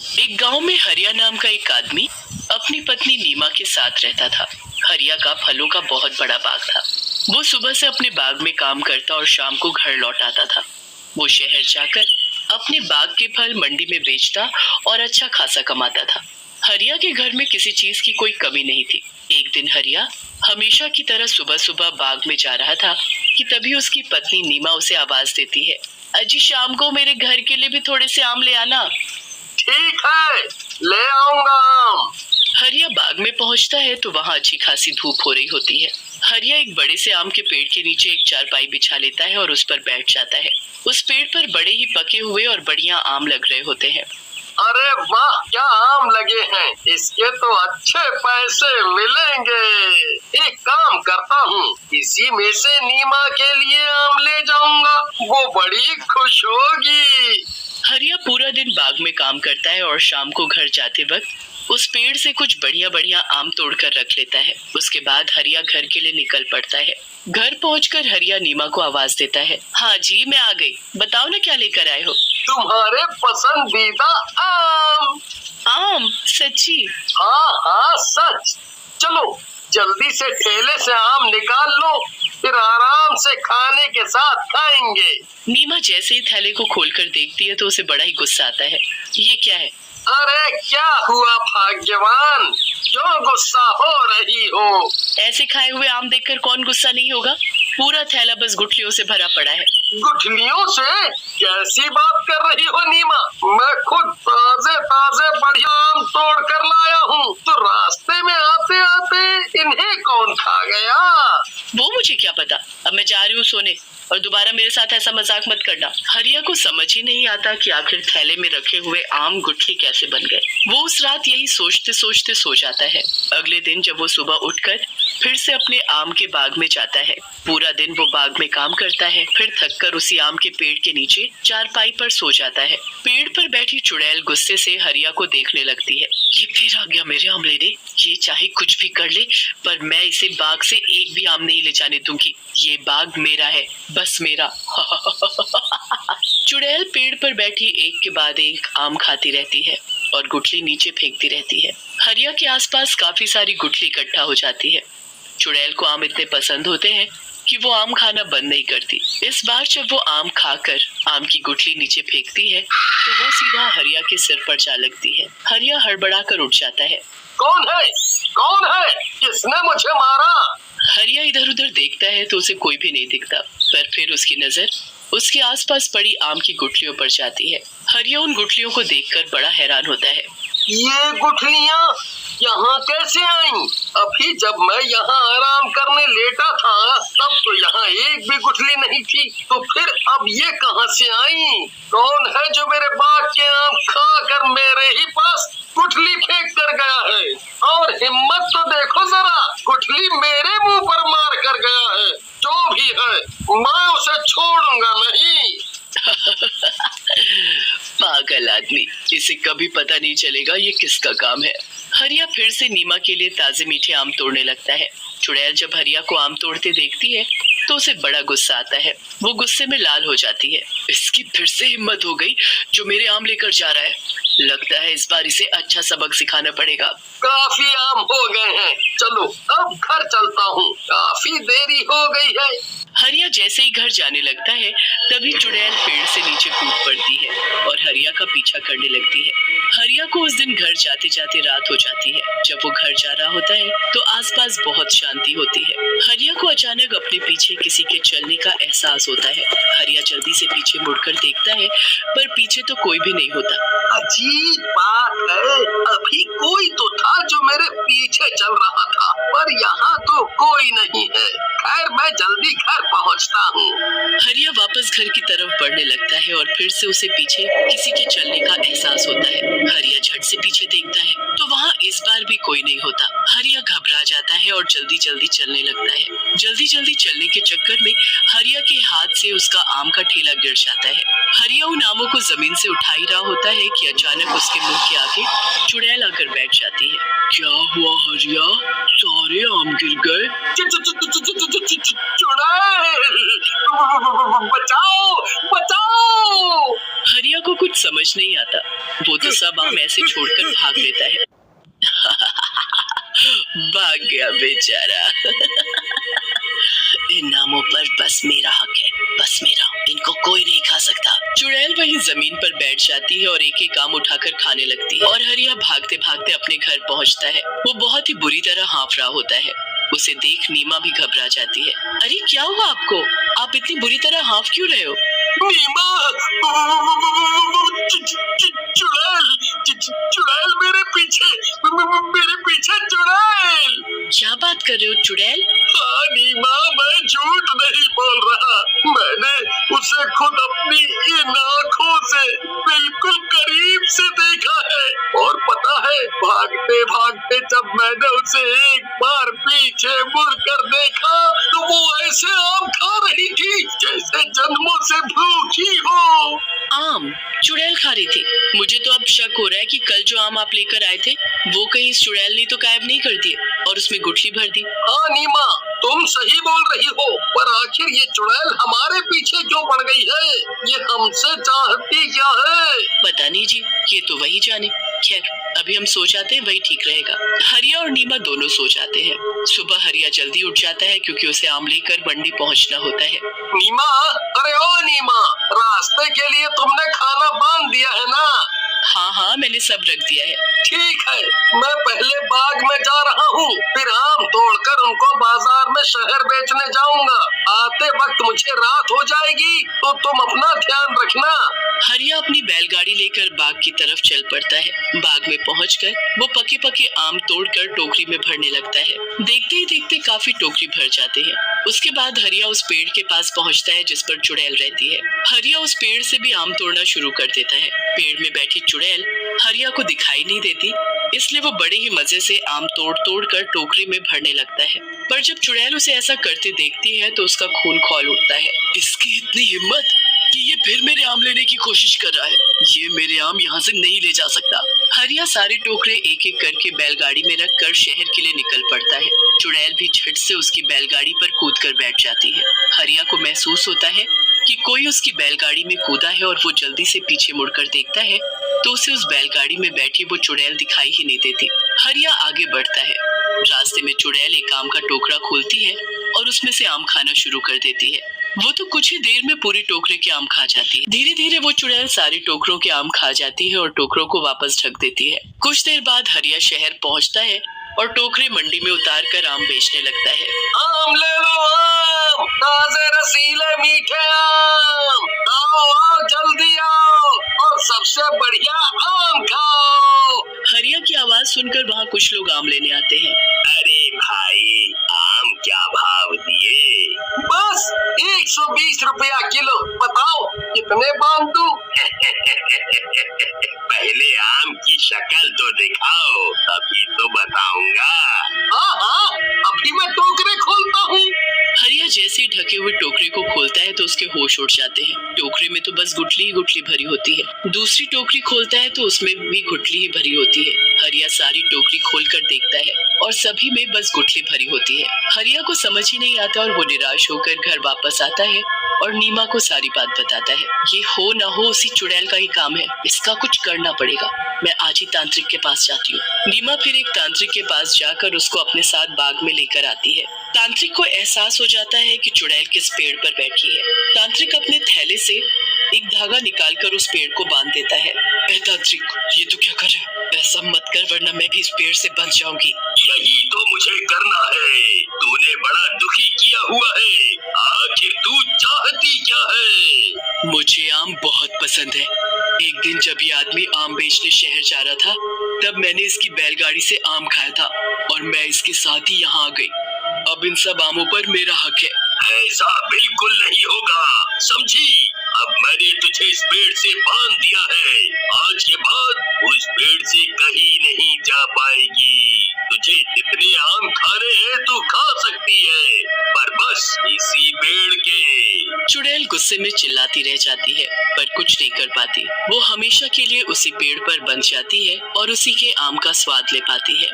एक गांव में हरिया नाम का एक आदमी अपनी पत्नी नीमा के साथ रहता था। हरिया का फलों का बहुत बड़ा बाग था। वो सुबह से अपने बाग में काम करता और शाम को घर लौट आता था। वो शहर जाकर अपने बाग के फल मंडी में बेचता और अच्छा खासा कमाता था। हरिया के घर में किसी चीज की कोई कमी नहीं थी। एक दिन हरिया हमेशा की तरह सुबह सुबह बाग में जा रहा था कि तभी उसकी पत्नी नीमा उसे आवाज देती है, अजी शाम को मेरे घर के लिए भी थोड़े से आम ले आना। ठीक है, ले आऊंगा आम। हरिया बाग में पहुंचता है तो वहाँ अच्छी खासी धूप हो रही होती है। हरिया एक बड़े से आम के पेड़ के नीचे एक चारपाई बिछा लेता है और उस पर बैठ जाता है। उस पेड़ पर बड़े ही पके हुए और बढ़िया आम लग रहे होते हैं। अरे वाह, क्या आम लगे हैं, इसके तो अच्छे पैसे मिलेंगे। एक काम करता हूँ, इसी में से नीमा के लिए आम ले जाऊंगा, वो बड़ी खुश होगी। हरिया पूरा दिन बाग में काम करता है और शाम को घर जाते वक्त उस पेड़ से कुछ बढ़िया बढ़िया आम तोड़कर रख लेता है। उसके बाद हरिया घर के लिए निकल पड़ता है। घर पहुंचकर हरिया नीमा को आवाज देता है, हाँ जी मैं आ गई, बताओ ना क्या लेकर आए हो। तुम्हारे पसंदीदा आम। आम? सच्ची? हाँ हाँ सच। चलो जल्दी से ठेले से आम निकाल लो, फिर आराम से खाने के साथ खाएंगे। नीमा जैसे ही थैले को खोलकर देखती है तो उसे बड़ा ही गुस्सा आता है। ये क्या है? अरे क्या हुआ भाग्यवान, क्यों गुस्सा हो रही हो? ऐसे खाए हुए आम देखकर कौन गुस्सा नहीं होगा। पूरा थैला बस गुठलियों से भरा पड़ा है। गुठलियों से? कैसी बात कर रही हो नीमा, मैं खुद ताजे ताजे बढ़िया आम तोड़ कर लाया हूँ, तो रास्ते में आते आते इन्हें कौन खा गया? वो मुझे क्या पता, अब मैं जा रही हूँ सोने और दोबारा मेरे साथ ऐसा मजाक मत करना। हरिया को समझ ही नहीं आता कि आखिर थैले में रखे हुए आम गुठली कैसे बन गए। वो उस रात यही सोचते सोचते सो जाता है। अगले दिन जब वो सुबह उठकर फिर से अपने आम के बाग में जाता है, पूरा दिन वो बाग में काम करता है, फिर थककर उसी आम के पेड़ के नीचे चारपाई पर सो जाता है। पेड़ पर बैठी चुड़ैल गुस्से से हरिया को देखने लगती है। ये फिर आ गया मेरे आम लेने, ये चाहे कुछ भी कर ले पर मैं इसे बाग से एक भी आम नहीं ले जाने दूंगी। ये बाग मेरा है, बस मेरा। चुड़ैल पेड़ पर बैठी एक के बाद एक आम खाती रहती है और गुठली नीचे फेंकती रहती है। हरिया के आसपास काफी सारी गुठली इकट्ठा हो जाती है। चुड़ैल को आम इतने पसंद होते हैं कि वो आम खाना बंद नहीं करती। इस बार जब वो आम खाकर आम की गुठली नीचे फेंकती है तो वो सीधा हरिया के सिर पर जा लगती है। हरिया हड़बड़ाकर उठ जाता है। कौन है? कौन है? किसने मुझे मारा? हरिया इधर उधर देखता है तो उसे कोई भी नहीं दिखता, पर फिर उसकी नजर उसके आसपास पड़ी आम की गुठलियों पर जाती है। हरिया उन गुठलियों को देखकर बड़ा हैरान होता है। ये गुठलियाँ यहाँ कैसे आईं? अभी जब मैं यहाँ आराम करने लेटा था तब तो यहाँ एक भी गुठली नहीं थी, तो फिर अब ये कहाँ से आईं? कौन है जो मेरे बाग के आम खाकर मेरे ही पास गुठली फेंक कर गया है? और हिम्मत तो देखो जरा, गुठली मेरे मुंह पर मार कर गया है। जो भी है मैं उसे छोड़ूंगा नहीं। पागल आदमी, इसे कभी पता नहीं चलेगा ये किसका काम है। हरिया फिर से नीमा के लिए ताजे मीठे आम तोड़ने लगता है। चुड़ैल जब हरिया को आम तोड़ते देखती है तो उसे बड़ा गुस्सा आता है। वो गुस्से में लाल हो जाती है। इसकी फिर से हिम्मत हो गई जो मेरे आम लेकर जा रहा है। लगता है इस बार इसे अच्छा सबक सिखाना पड़ेगा। काफी आम हो गए हैं, चलो अब घर चलता हूँ, काफी देरी हो गई है। हरिया जैसे ही घर जाने लगता है तभी चुड़ैल पेड़ से नीचे कूद पड़ती है और हरिया का पीछा करने लगती है। हरिया को उस दिन घर जाते जाते रात हो जाती है। जब वो घर जा रहा होता है तो आसपास बहुत शांति होती है। हरिया को अचानक अपने पीछे किसी के चलने का एहसास होता है। हरिया जल्दी से पीछे मुड़कर देखता है पर पीछे तो कोई भी नहीं होता। अजीब बात है, अभी कोई तो था जो मेरे पीछे चल रहा था, पर यहाँ तो कोई नहीं है। खैर मैं जल्दी घर पहुँचता हूँ। हरिया वापस घर की तरफ बढ़ने लगता है और फिर से उसे पीछे किसी के चलने का एहसास होता है। हरिया झट से पीछे देखता है तो वहाँ इस बार भी कोई नहीं होता। हरिया घबरा जाता है और जल्दी जल्दी चलने लगता है। जल्दी जल्दी चलने के चक्कर में हरिया के हाथ से उसका आम का ठेला गिर जाता है। हरिया उन आमों को जमीन से उठा ही रहा होता है कि अचानक उसके मुंह के आगे चुड़ैल आकर बैठ जाती है। क्या हुआ हरिया, सारे आम गिर गए? चुड़ैल, बचाओ बचाओ। हरिया को कुछ समझ नहीं आता, वो तो सब आम ऐसे छोड़कर भाग लेता है। भाग गया बेचारा। इन आमों पर बस मेरा हक है, बस मेरा, इनको कोई नहीं खा सकता। चुड़ैल वहीं जमीन पर बैठ जाती है और एक एक आम उठाकर खाने लगती है और हरिया भागते भागते अपने घर पहुंचता है। वो बहुत ही बुरी तरह हाँफ रहा होता है। उसे देख नीमा भी घबरा जाती है। अरे क्या हुआ आपको? आप इतनी बुरी तरह हाँफ क्यों रहे हो? नीमा, चुड़ैल मेरे पीछे चुड़ैल। क्या बात कर रहे हो चुड़ैल? हाँ नीमा, मैं झूठ नहीं बोल रहा। मैंने उसे खुद अपनी इन आँखों से बिल्कुल करीब से देखा है। और पता है, भागते भागते जब मैंने उसे एक बार पीछे मुड़कर देखा तो वो ऐसे आम खा रही थी जैसे जन्मों से भूखी हो। आम चुड़ैल खा रही थी? मुझे तो अब शक हो रहा है कि कल जो आम आप लेकर आए थे वो कहीं इस चुड़ैल ने तो गायब नहीं कर दिए और उसमें गुठली भर दी। हाँ नीमा, तुम सही बोल रही हो, पर आखिर ये चुड़ैल हमारे पीछे क्यों पड़ गई है? ये हमसे चाहती क्या है? पता नहीं जी, ये तो वही जाने। खैर, अभी हम सो जाते हैं, वही ठीक रहेगा। हरिया और नीमा दोनों सो जाते हैं। सुबह हरिया जल्दी उठ जाता है क्योंकि उसे आम लेकर मंडी पहुंचना होता है। नीमा, अरे ओ नीमा, रास्ते के लिए तुमने खाना बांध दिया है ना? हाँ, मैंने सब रख दिया है। ठीक है, मैं पहले बाग में जा रहा हूँ, फिर आम तोड़कर उनको बाजार में शहर बेचने जाऊंगा। आते वक्त मुझे रात हो जाएगी तो तुम अपना ध्यान रखना। हरिया अपनी बैलगाड़ी लेकर बाग की तरफ चल पड़ता है। बाग में पहुंचकर वो पके पके आम तोड़कर टोकरी में भरने लगता है। देखते ही देखते काफी टोकरी भर जाते हैं। उसके बाद हरिया उस पेड़ के पास पहुंचता है जिस पर चुड़ैल रहती है। हरिया उस पेड़ से भी आम तोड़ना शुरू कर देता है। पेड़ में बैठी चुड़ैल हरिया को दिखाई नहीं देती, इसलिए वो बड़े ही मजे से आम तोड़ कर टोकरी में भरने लगता है। पर जब चुड़ैल उसे ऐसा करते देखती है तो उसका खून खौल उठता है। इसकी इतनी हिम्मत कि ये फिर मेरे आम लेने की कोशिश कर रहा है। ये मेरे आम यहाँ से नहीं ले जा सकता। हरिया सारे टोकरे एक एक करके बैलगाड़ी में रखकर शहर के लिए निकल पड़ता है। चुड़ैल भी झट से उसकी बैलगाड़ी पर कूदकर बैठ जाती है। हरिया को महसूस होता है कि कोई उसकी बैलगाड़ी में कूदा है और वो जल्दी से पीछे मुड़कर देखता है तो उसे उस बैलगाड़ी में बैठी वो चुड़ैल दिखाई ही नहीं देती। हरिया आगे बढ़ता है। रास्ते में चुड़ैल एक आम का टोकरा खोलती है और उसमें से आम खाना शुरू कर देती है। वो तो कुछ ही देर में पूरी टोकरे के आम खा जाती है। धीरे धीरे वो चुड़ैल सारे टोकरों के आम खा जाती है और टोकरों को वापस ढक देती है। कुछ देर बाद हरिया शहर पहुंचता है और टोकरे मंडी में उतार कर आम बेचने लगता है। आम ले लो, आम ताजे रसीले मीठे आम, आओ जल्दी आओ और सबसे बढ़िया आम खाओ। हरिया की आवाज सुनकर वहाँ कुछ लोग आम लेने आते हैं। अरे भाई, आम क्या भाव दिए? बस 120 रुपया किलो। बताओ कितने बांध दूं? पहले आम की शक्ल तो दिखाओ, तभी तो बताऊंगा। हाँ, अभी मैं टोकरे खोलता हूँ। हरिया जैसे ही ढके हुए टोकरे को खोलता है तो उसके होश उड़ जाते हैं। टोकरी में तो बस गुठली ही गुठली भरी होती है। दूसरी टोकरी खोलता है तो उसमें भी गुठली ही भरी होती है। हरिया सारी टोकरी खोलकर देखता है और सभी में बस गुठली भरी होती है। हरिया को समझ ही नहीं आता और वो निराश होकर घर वापस आता है और नीमा को सारी बात बताता है। ये हो ना हो उसी चुड़ैल का ही काम है, इसका कुछ करना पड़ेगा। मैं आज ही तांत्रिक के पास जाती हूँ। नीमा फिर एक तांत्रिक के पास जाकर उसको अपने साथ बाग में लेकर आती है। तांत्रिक को एहसास हो जाता है कि चुड़ैल किस पेड़ पर बैठी है। तांत्रिक अपने थैले से एक धागा निकालकर उस पेड़ को बांध देता है। तांत्रिक, ये तो क्या कर रहा है? ऐसा मत कर वरना मैं भी इस पेड़ से बंध जाऊंगी। यही तो मुझे करना है। तूने बड़ा दुखी किया हुआ है। आखिर तू चाहती क्या है? मुझे आम बहुत पसंद है। एक दिन जब ये आदमी आम बेचने शहर जा रहा था तब मैंने इसकी बैलगाड़ी से आम खाया था और मैं इसके साथ ही यहाँ आ गई। अब इन सब आमों पर मेरा हक है। ऐसा बिल्कुल नहीं होगा, समझी? अब मैंने तुझे इस पेड़ से बांध दिया है। आज के बाद उस पेड़ से कहीं नहीं जा पाएगी। तुझे जितने आम खाने हैं तू खा सकती है, पर बस इसी पेड़ के। चुड़ैल गुस्से में चिल्लाती रह जाती है पर कुछ नहीं कर पाती। वो हमेशा के लिए उसी पेड़ पर बंध जाती है और उसी के आम का स्वाद ले पाती है।